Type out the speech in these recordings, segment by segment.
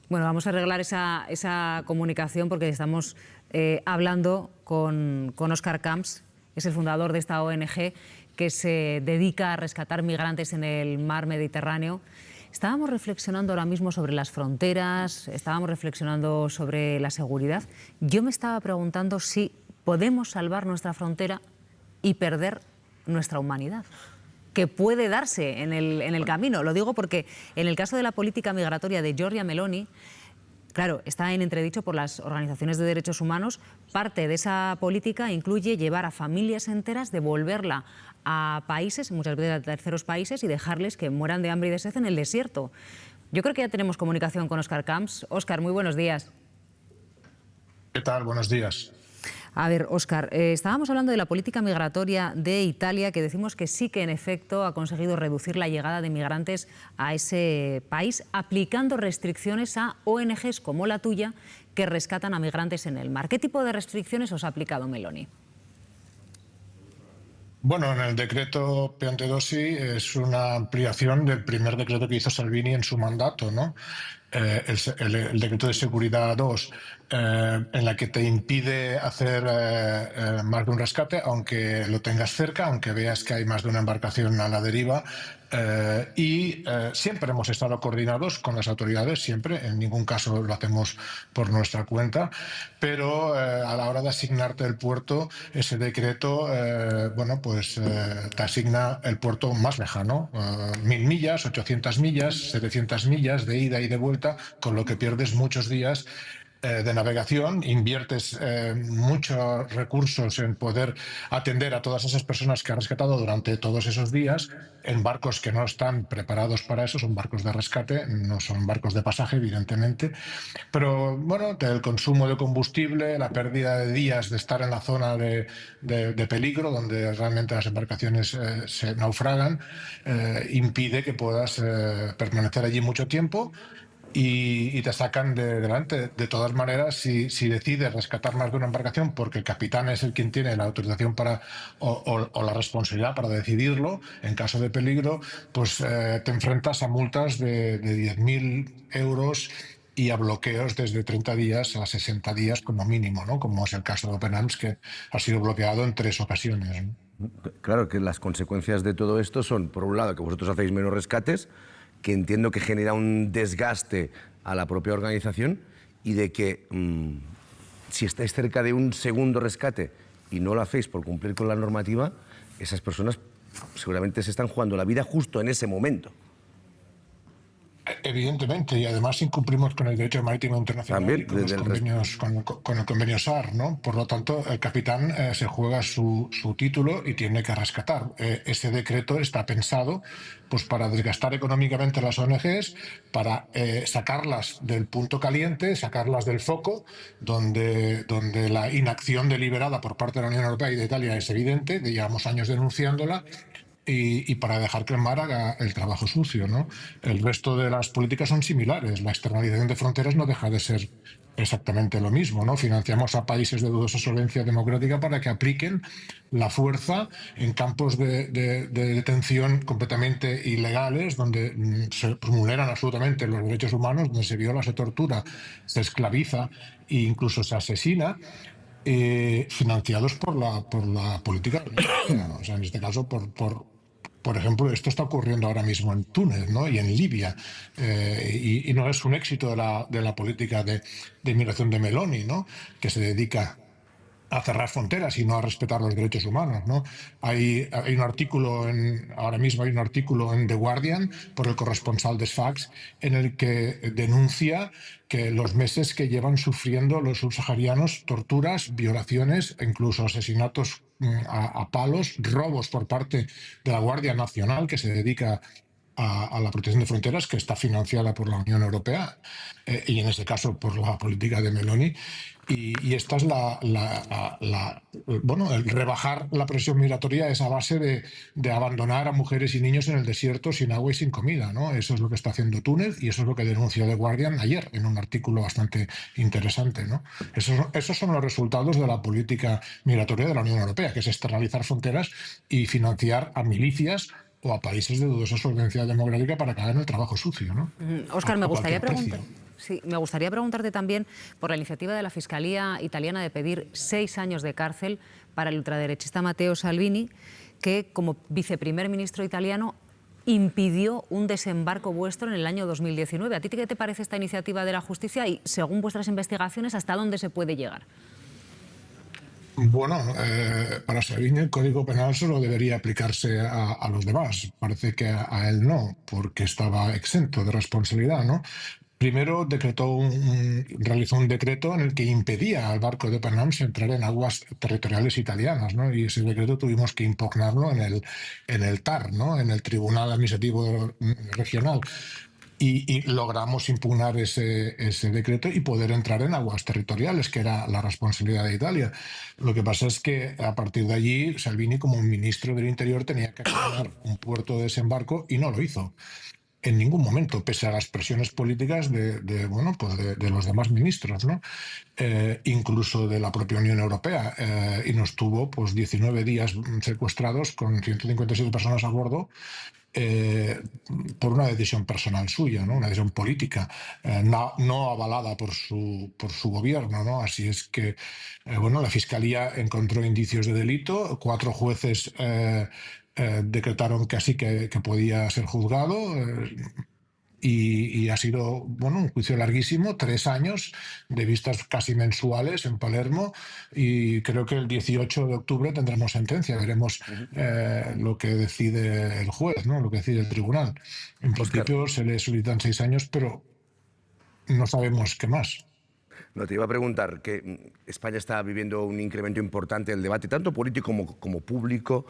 Bueno, vamos a arreglar esa comunicación porque estamos hablando con Óscar Camps, que es el fundador de esta ONG que se dedica a rescatar migrantes en el mar Mediterráneo. Estábamos reflexionando ahora mismo sobre las fronteras, estábamos reflexionando sobre la seguridad. Yo me estaba preguntando si podemos salvar nuestra frontera y perder nuestra humanidad, que puede darse en el camino. Lo digo porque en el caso de la política migratoria de Giorgia Meloni, claro, está en entredicho por las organizaciones de derechos humanos. Parte de esa política incluye llevar a familias enteras, devolverla a países, muchas veces a terceros países, y dejarles que mueran de hambre y de sed en el desierto. Yo creo que ya tenemos comunicación con Óscar Camps. Óscar, muy buenos días. ¿Qué tal? Buenos días. A ver, Óscar, estábamos hablando de la política migratoria de Italia, que decimos que sí que en efecto ha conseguido reducir la llegada de migrantes a ese país, aplicando restricciones a ONGs como la tuya que rescatan a migrantes en el mar. ¿Qué tipo de restricciones os ha aplicado Meloni? Bueno, en el decreto Piantedosi es una ampliación del primer decreto que hizo Salvini en su mandato, ¿no? El decreto de seguridad 2, en la que te impide hacer más de un rescate, aunque lo tengas cerca, aunque veas que hay más de una embarcación a la deriva. Siempre hemos estado coordinados con las autoridades, siempre, en ningún caso lo hacemos por nuestra cuenta, pero a la hora de asignarte el puerto, ese decreto, te asigna el puerto más lejano, 1000 millas, 800 millas, 700 millas de ida y de vuelta, con lo que pierdes muchos días de navegación, inviertes muchos recursos en poder atender a todas esas personas que has rescatado durante todos esos días en barcos que no están preparados para eso, son barcos de rescate, no son barcos de pasaje, evidentemente, pero bueno, el consumo de combustible, la pérdida de días de estar en la zona de peligro, donde realmente las embarcaciones se naufragan, impide que puedas permanecer allí mucho tiempo. Y te sacan de delante. De todas maneras, si decides rescatar más de una embarcación porque el capitán es el quien tiene la autorización o la responsabilidad para decidirlo, en caso de peligro, pues te enfrentas a multas de 10.000 euros y a bloqueos desde 30 días a 60 días como mínimo, ¿no? Como es el caso de Open Arms, que ha sido bloqueado en 3 ocasiones, ¿no? Claro que las consecuencias de todo esto son, por un lado, que vosotros hacéis menos rescates, que entiendo que genera un desgaste a la propia organización, y de que si estáis cerca de un segundo rescate y no lo hacéis por cumplir con la normativa, esas personas seguramente se están jugando la vida justo en ese momento. Evidentemente, y además incumplimos con el derecho marítimo internacional. También, y con los convenios, con el convenio SAR, ¿no? Por lo tanto, el capitán se juega su título y tiene que rescatar. Ese decreto está pensado pues para desgastar económicamente a las ONGs, para sacarlas del punto caliente, sacarlas del foco, donde la inacción deliberada por parte de la Unión Europea y de Italia es evidente, llevamos años denunciándola. Y para dejar que el mar haga el trabajo sucio, ¿no? El resto de las políticas son similares. La externalización de fronteras no deja de ser exactamente lo mismo, ¿no? Financiamos a países de dudosa solvencia democrática para que apliquen la fuerza en campos de detención completamente ilegales, donde se vulneran absolutamente los derechos humanos, donde se viola, se tortura, se esclaviza e incluso se asesina. Financiados por la política, o sea, en este caso por ejemplo, esto está ocurriendo ahora mismo en Túnez, ¿no? Y en Libia, y no es un éxito de la política de inmigración de Meloni, ¿no? Que se dedica a cerrar fronteras y no a respetar los derechos humanos, ¿no? Hay un artículo ahora mismo hay un artículo en The Guardian por el corresponsal de Sfax en el que denuncia que los meses que llevan sufriendo los subsaharianos, torturas, violaciones e incluso asesinatos a palos, robos por parte de la Guardia Nacional, que se dedica a la protección de fronteras, que está financiada por la Unión Europea, y en este caso por la política de Meloni. Y esta es el rebajar la presión migratoria es a base de abandonar a mujeres y niños en el desierto sin agua y sin comida, ¿no? Eso es lo que está haciendo Túnez, y eso es lo que denunció The Guardian ayer en un artículo bastante interesante, ¿no? Esos son los resultados de la política migratoria de la Unión Europea, que es externalizar fronteras y financiar a milicias o a países de dudosa solvencia democrática para que hagan el trabajo sucio, ¿no? Óscar, me gustaría preguntar. Sí, me gustaría preguntarte también por la iniciativa de la Fiscalía italiana de pedir 6 años de cárcel para el ultraderechista Matteo Salvini, que como viceprimer ministro italiano impidió un desembarco vuestro en el año 2019. ¿A ti qué te parece esta iniciativa de la justicia y, según vuestras investigaciones, hasta dónde se puede llegar? Bueno, para Salvini el Código Penal solo debería aplicarse a los demás. Parece que a él no, porque estaba exento de responsabilidad, ¿no? Primero realizó un decreto en el que impedía al barco de Panams entrar en aguas territoriales italianas, ¿no? Y ese decreto tuvimos que impugnarlo en el TAR, ¿no? En el Tribunal Administrativo Regional. Y logramos impugnar ese decreto y poder entrar en aguas territoriales, que era la responsabilidad de Italia. Lo que pasa es que a partir de allí Salvini, como ministro del Interior, tenía que accionar un puerto de desembarco y no lo hizo en ningún momento, pese a las presiones políticas de los demás ministros, ¿no? Incluso de la propia Unión Europea, y nos tuvo 19 días secuestrados con 157 personas a bordo, por una decisión personal suya, ¿no? Una decisión política, no avalada por su gobierno, ¿no? Así es que la Fiscalía encontró indicios de delito, 4 jueces decretaron que así que podía ser juzgado, y ha sido un juicio larguísimo, 3 años de vistas casi mensuales en Palermo, y creo que el 18 de octubre tendremos sentencia. Veremos lo que decide el juez, ¿no? Lo que decide el tribunal. En principio se le solicitan 6 años, pero no sabemos qué más. No, te iba a preguntar que España está viviendo un incremento importante del debate, tanto político como público,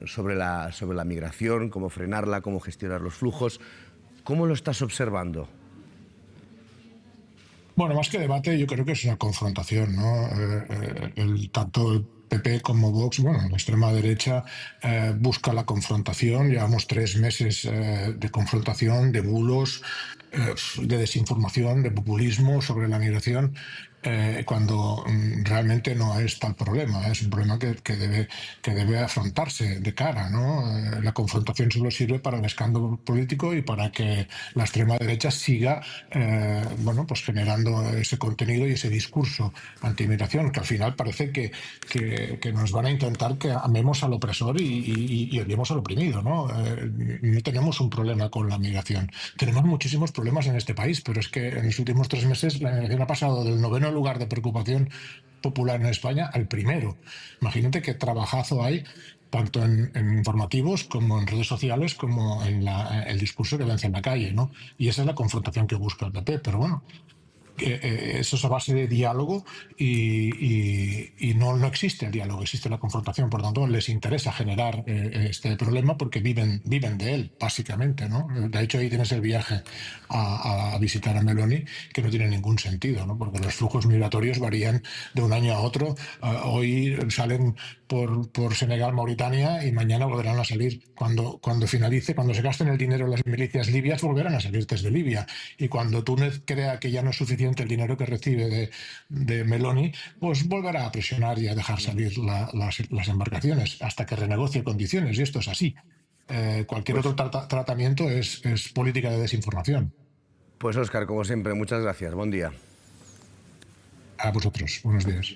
sobre la migración, cómo frenarla, cómo gestionar los flujos. ¿Cómo lo estás observando? Bueno, más que debate, yo creo que es una confrontación, ¿no? Tanto el PP como Vox, la extrema derecha, busca la confrontación. Llevamos 3 meses de confrontación, de bulos, de desinformación, de populismo sobre la migración, cuando realmente no es tal problema. Es un problema que debe afrontarse de cara, ¿no? La confrontación solo sirve para el escándalo político y para que la extrema derecha siga generando ese contenido y ese discurso antimigración, que al final parece que nos van a intentar que amemos al opresor y odiemos al oprimido, ¿no? No tenemos un problema con la migración. Tenemos muchísimos problemas en este país, pero es que en los últimos 3 meses la migración ha pasado del 9º lugar de preocupación popular en España al 1º. Imagínate qué trabajazo hay tanto en informativos como en redes sociales, como en el discurso que vence en la calle, ¿no? Y esa es la confrontación que busca el PP, pero bueno, eso es a base de diálogo y no existe el diálogo, existe la confrontación. Por tanto, les interesa generar este problema porque viven de él, básicamente, ¿no? De hecho, ahí tienes el viaje a visitar a Meloni, que no tiene ningún sentido, ¿no? Porque los flujos migratorios varían de un año a otro. Hoy salen por Senegal, Mauritania, y mañana volverán a salir. Cuando finalice, cuando se gasten el dinero las milicias libias, volverán a salir desde Libia. Y cuando Túnez crea que ya no es suficiente el dinero que recibe de Meloni, pues volverá a presionar y a dejar salir las embarcaciones hasta que renegocie condiciones, y esto es así. Cualquier otro tratamiento es política de desinformación. Pues Óscar, como siempre, muchas gracias. Buen día. A vosotros. Buenos días.